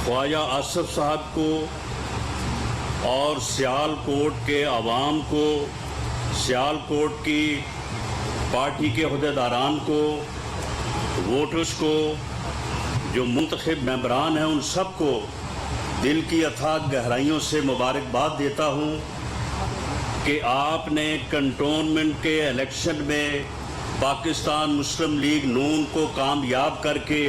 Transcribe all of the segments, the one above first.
ख्वाजा आसफ साहब को और सियालकोट के अवाम को, सियालकोट की पार्टी के अहदेदारान को, वोटर्स को, जो मुंतखब मेंबरान हैं, उन सब को दिल की अथाह गहराइयों से मुबारकबाद देता हूँ कि आपने कंटोनमेंट के इलेक्शन में पाकिस्तान मुस्लिम लीग नून को कामयाब करके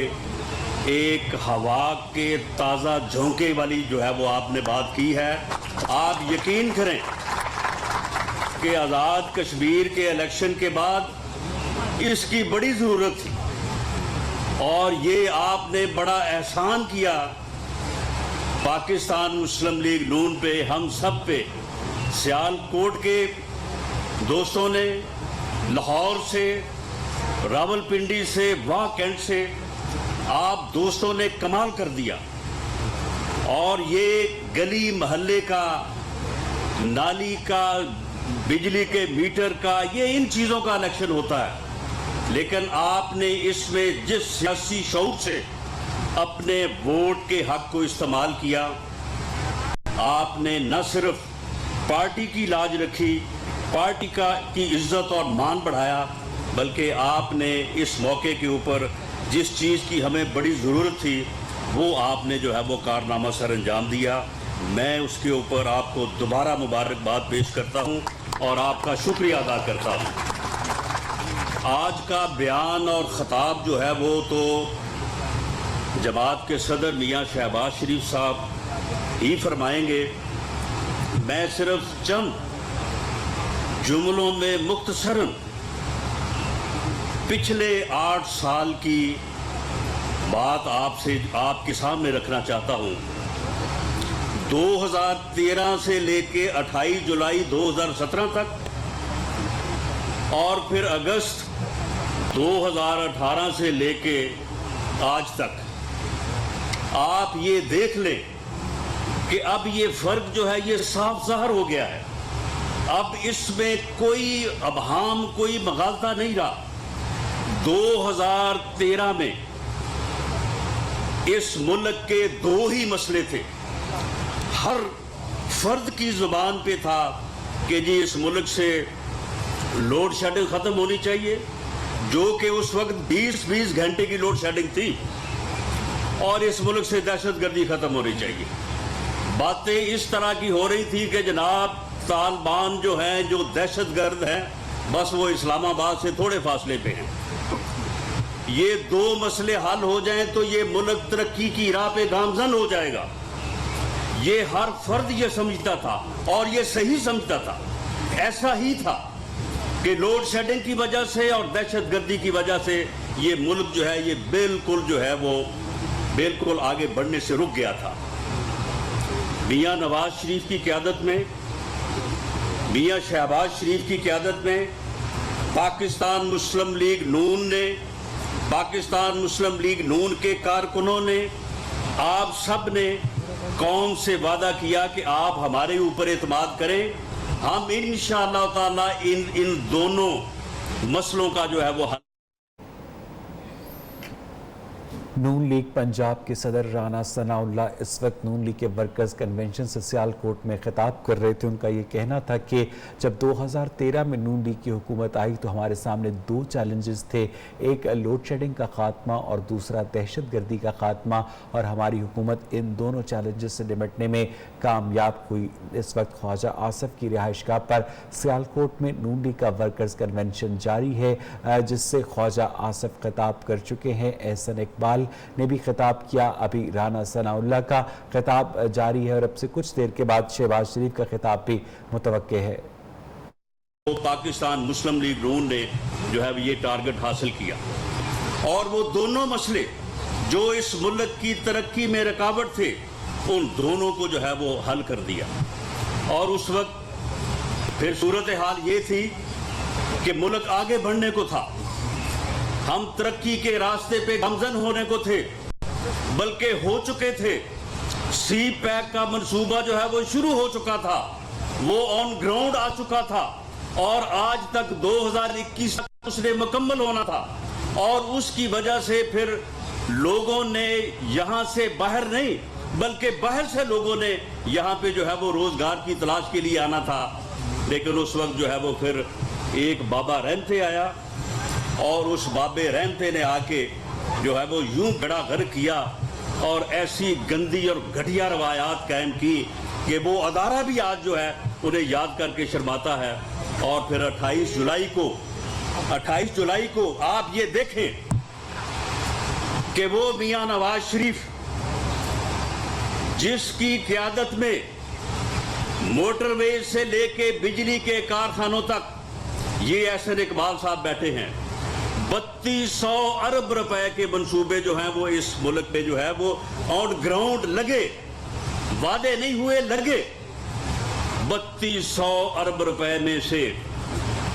एक हवा के ताज़ा झोंके वाली जो है वो आपने बात की है। आप यकीन करें कि आज़ाद कश्मीर के इलेक्शन के बाद इसकी बड़ी ज़रूरत थी और ये आपने बड़ा एहसान किया पाकिस्तान मुस्लिम लीग नून पे, हम सब पे। सियालकोट के दोस्तों ने, लाहौर से, रावलपिंडी से, वाह कैंट से आप दोस्तों ने कमाल कर दिया और ये गली मोहल्ले का, नाली का, बिजली के मीटर का, ये इन चीज़ों का इलेक्शन होता है। लेकिन आपने इसमें जिस सियासी शऊर से अपने वोट के हक को इस्तेमाल किया, आपने न सिर्फ पार्टी की लाज रखी, पार्टी की इज्जत और मान बढ़ाया, बल्कि आपने इस मौके के ऊपर जिस चीज़ की हमें बड़ी ज़रूरत थी वो आपने जो है वो कारनामा सर अंजाम दिया। मैं उसके ऊपर आपको दोबारा मुबारकबाद पेश करता हूँ और आपका शुक्रिया अदा करता हूँ। आज का बयान और ख़ताब जो है वो तो जमात के सदर मियाँ शहबाज शरीफ साहब ही फरमाएंगे। मैं सिर्फ चंद जुमलों में मुख्तसरन पिछले 8 साल की बात आपके सामने रखना चाहता हूँ। 2013 से लेके 28 जुलाई 2017 तक और फिर अगस्त 2018 से लेके आज तक आप ये देख लें कि अब ये फर्क जो है ये साफ ज़ाहिर हो गया है। अब इसमें कोई अबहाम, कोई मगालता नहीं रहा। 2013 में इस मुल्क के 2 ही मसले थे। हर फर्द की जुबान पे था कि जी इस मुल्क से लोड शेडिंग ख़त्म होनी चाहिए, जो कि उस वक्त 20-20 घंटे की लोड शेडिंग थी, और इस मुल्क से दहशतगर्दी ख़त्म होनी चाहिए। बातें इस तरह की हो रही थी कि जनाब तालिबान जो हैं, जो दहशतगर्द हैं, बस वो इस्लामाबाद से थोड़े फासले पे हैं। ये 2 मसले हल हो जाएं तो ये मुल्क तरक्की की राह पे गामजन हो जाएगा। ये हर फर्द ये समझता था और ये सही समझता था। ऐसा ही था कि लोड शेडिंग की वजह से और दहशतगर्दी की वजह से ये मुल्क जो है ये बिल्कुल जो है वो बिल्कुल आगे बढ़ने से रुक गया था। मियाँ नवाज शरीफ की क़यादत में, मियाँ शहबाज शरीफ की क़यादत में पाकिस्तान मुस्लिम लीग नून ने, पाकिस्तान मुस्लिम लीग नून के कारकुनों ने, आप सब ने कौम से वादा किया कि आप हमारे ऊपर एतमाद करें, हम इंशाअल्लाह ताला इन दोनों मसलों का जो है वो हल। नून लीग पंजाब के सदर राना सनाउल्लाह इस वक्त नून लीग के वर्कर्स कन्वेंशन से सियालकोट में खिताब कर रहे थे। उनका ये कहना था कि जब 2013 में नून लीग की हुकूमत आई तो हमारे सामने 2 चैलेंजेस थे, एक लोड शेडिंग का खात्मा और दूसरा दहशतगर्दी का खात्मा, और हमारी हुकूमत इन दोनों चैलेंजेस से निपटने में कामयाब हुई। इस वक्त ख्वाजा आसफ की रिहाइशगाह पर सियालकोट में नून लीग का वर्कर्स कन्वेंशन जारी है, जिससे ख्वाजा आसफ खिताब कर चुके हैं। एहसन इकबाल ने भी खिताब किया। अभी राना सनाउल्लाह का खिताब जारी है और अब से कुछ देर के बाद शहबाज शरीफ का खिताब भी मुतवक्के है। तो पाकिस्तान मुस्लिम लीग नून ने जो है ये टारगेट हासिल किया और वो दोनों मसले जो इस मुल्क की तरक्की में रुकावट थे, उन दोनों को जो है वो हल कर दिया। और उस वक्त फिर सूरत हाल ये थी कि मुल्क आगे बढ़ने को था, हम तरक्की के रास्ते पे गामजन होने को थे, बल्कि हो चुके थे। सी पैक का मंसूबा जो है वो शुरू हो चुका था, वो ऑन ग्राउंड आ चुका था और आज तक 2021 तक उसने मुकम्मल होना था। और उसकी वजह से फिर लोगों ने यहाँ से बाहर नहीं, بلکہ باہر سے لوگوں نے یہاں پہ جو ہے وہ روزگار کی تلاش کے لیے آنا تھا. لیکن اس وقت جو ہے وہ پھر ایک بابا رحمتے آیا اور اس بابے رحمتے نے آ کے جو ہے وہ یوں گڑا غرق کیا اور ایسی گندی اور گھٹیا روایات قائم کی کہ وہ ادارہ بھی آج جو ہے انہیں یاد کر کے شرماتا ہے. اور پھر 28 جولائی کو آپ یہ دیکھیں کہ وہ میاں نواز شریف جس کی قیادت میں موٹر ویز سے لے کے بجلی کے کارخانوں تک یہ احسن اقبال صاحب بیٹھے ہیں, 3200 ارب روپے کے منصوبے جو ہیں وہ اس ملک میں جو ہے وہ آن گراؤنڈ لگے, وعدے نہیں ہوئے, لگے. 3200 ارب روپے میں سے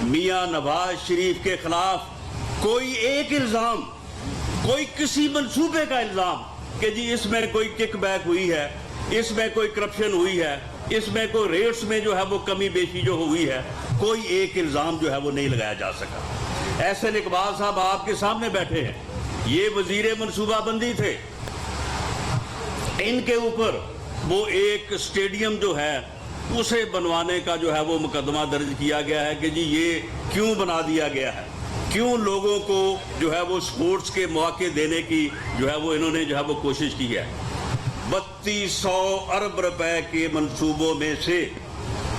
میاں نواز شریف کے خلاف کوئی ایک الزام, کوئی کسی منصوبے کا الزام کہ جی اس میں کوئی کک بیک ہوئی ہے, اس میں کوئی کرپشن ہوئی ہے, اس میں کوئی ریٹس میں جو ہے وہ کمی بیشی جو ہوئی ہے, کوئی ایک الزام جو ہے وہ نہیں لگایا جا سکا. احسن اقبال صاحب آپ کے سامنے بیٹھے ہیں, یہ وزیر منصوبہ بندی تھے, ان کے اوپر وہ ایک اسٹیڈیم جو ہے اسے بنوانے کا جو ہے وہ مقدمہ درج کیا گیا ہے کہ جی یہ کیوں بنا دیا گیا ہے, کیوں لوگوں کو جو ہے وہ سپورٹس کے مواقع دینے کی جو ہے وہ انہوں نے جو ہے وہ کوشش کی ہے. 3200 ارب روپے کے منصوبوں میں سے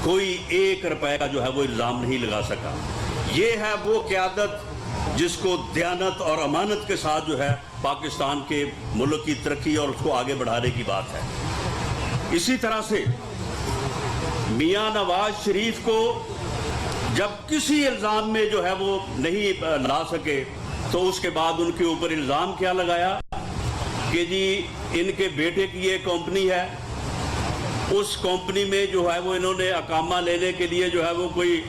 کوئی ایک روپے کا جو ہے وہ الزام نہیں لگا سکا. یہ ہے وہ قیادت جس کو دیانت اور امانت کے ساتھ جو ہے پاکستان کے ملک کی ترقی اور اس کو آگے بڑھانے کی بات ہے. اسی طرح سے میاں نواز شریف کو جب کسی الزام میں جو ہے وہ نہیں لا سکے تو اس کے بعد ان کے اوپر الزام کیا لگایا کہ جی ان کے بیٹے کی یہ کمپنی ہے, اس کمپنی میں جو ہے وہ انہوں نے اقامہ لینے کے لیے جو ہے وہ کوئی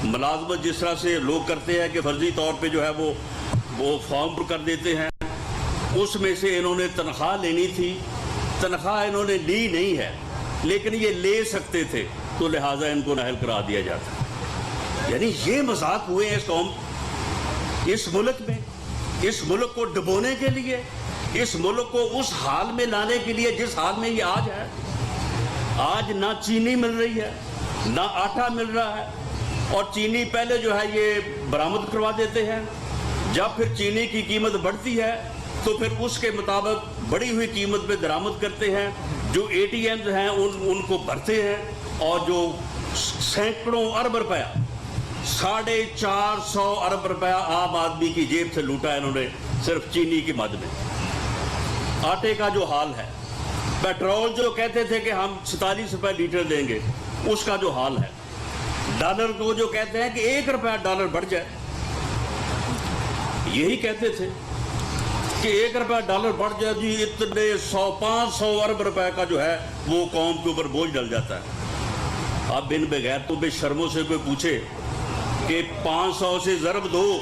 ملازمت جس طرح سے لوگ کرتے ہیں کہ فرضی طور پہ جو ہے وہ فارم پر کر دیتے ہیں, اس میں سے انہوں نے تنخواہ لینی تھی. تنخواہ انہوں نے لی نہیں ہے لیکن یہ لے سکتے تھے تو لہٰذا ان کو نااہل کرا دیا جاتا. یعنی یہ مذاق ہوئے ہیں اس قوم, اس ملک میں, اس ملک کو ڈبونے کے لیے, اس ملک کو اس حال میں لانے کے لیے جس حال میں یہ آج ہے. آج نہ چینی مل رہی ہے, نہ آٹا مل رہا ہے, اور چینی پہلے جو ہے یہ برآمد کروا دیتے ہیں, جب پھر چینی کی قیمت بڑھتی ہے تو پھر اس کے مطابق بڑی ہوئی قیمت پہ درآمد کرتے ہیں, جو اے ٹی ایمز ہیں ان کو بھرتے ہیں, اور جو سینکڑوں ارب روپیہ 450 ارب روپیہ عام آدمی کی جیب سے لوٹا ہے انہوں نے صرف چینی کی مد میں. آٹے کا جو حال ہے, پیٹرول جو کہتے تھے کہ ہم 47 روپے لیٹر دیں گے اس کا جو حال ہے, ڈالر کو جو کہتے ہیں کہ 1 روپیہ ڈالر بڑھ جائے, یہی کہتے تھے کہ 1 روپیہ ڈالر بڑھ جائے جی اتنے 500 ارب روپے کا جو ہے وہ قوم کے اوپر بوجھ ڈل جاتا ہے. اب ان بغیر تو بے شرموں سے کوئی پوچھے کہ 500 سے ضرب دو,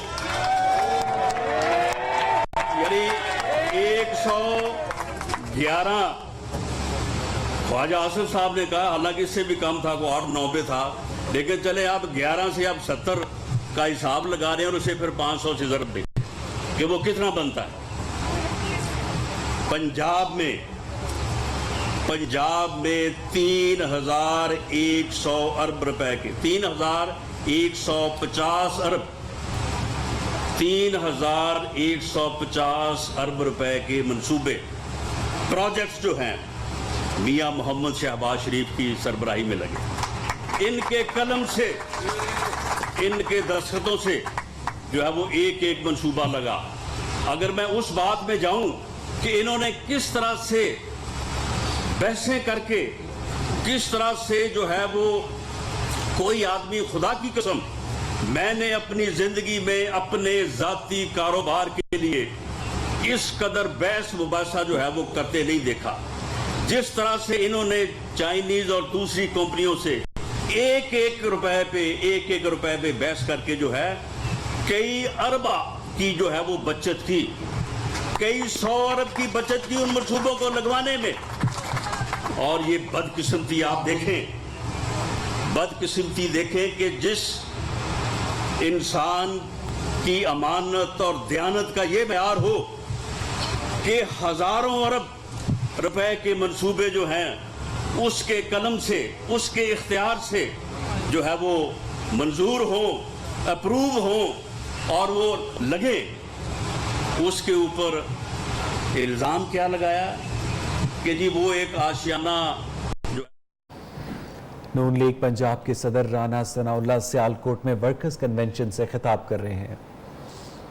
یعنی 111. خواجہ آصف صاحب نے کہا, حالانکہ اس سے بھی کم تھا, وہ 8-9 پہ تھا, لیکن چلے آپ 11 سے آپ 70 کا حساب لگا رہے ہیں اور اسے پھر 500 سے ضرب دیں کہ وہ کتنا بنتا ہے. پنجاب میں 3100 ارب روپے کے 3150 ارب 3150 ارب روپے کے منصوبے پروجیکٹس جو ہیں میاں محمد شہباز شریف کی سربراہی میں لگے. ان کے قلم سے, ان کے دستخطوں سے جو ہے وہ ایک ایک منصوبہ لگا. اگر میں اس بات میں جاؤں کہ انہوں نے کس طرح سے بحثیں کر کے, کس طرح سے جو ہے وہ کوئی آدمی, خدا کی قسم میں نے اپنی زندگی میں اپنے ذاتی کاروبار کے لیے اس قدر بحث مباحثہ جو ہے وہ کرتے نہیں دیکھا. جس طرح سے انہوں نے چائنیز اور دوسری کمپنیوں سے ایک ایک روپے پہ بحث کر کے جو ہے کئی اربہ کی جو ہے وہ بچت کی, کئی 100 ارب کی بچت کی ان منصوبوں کو لگوانے میں. اور یہ بدقسمتی آپ دیکھیں, بدقسمتی دیکھیں کہ جس انسان کی امانت اور دیانت کا یہ معیار ہو کہ ہزاروں ارب रुपए के मंसूबे जो हैं उसके कलम से, उसके इख्तियार से जो है वो मंजूर हो, अप्रूव हो और वो लगे, उसके ऊपर इल्ज़ाम क्या लगाया कि जी वो एक आशियाना जो नून लीग पंजाब के सदर राना सनाउल्लाह सियालकोट में वर्कर्स कन्वेंशन से खिताब कर रहे हैं।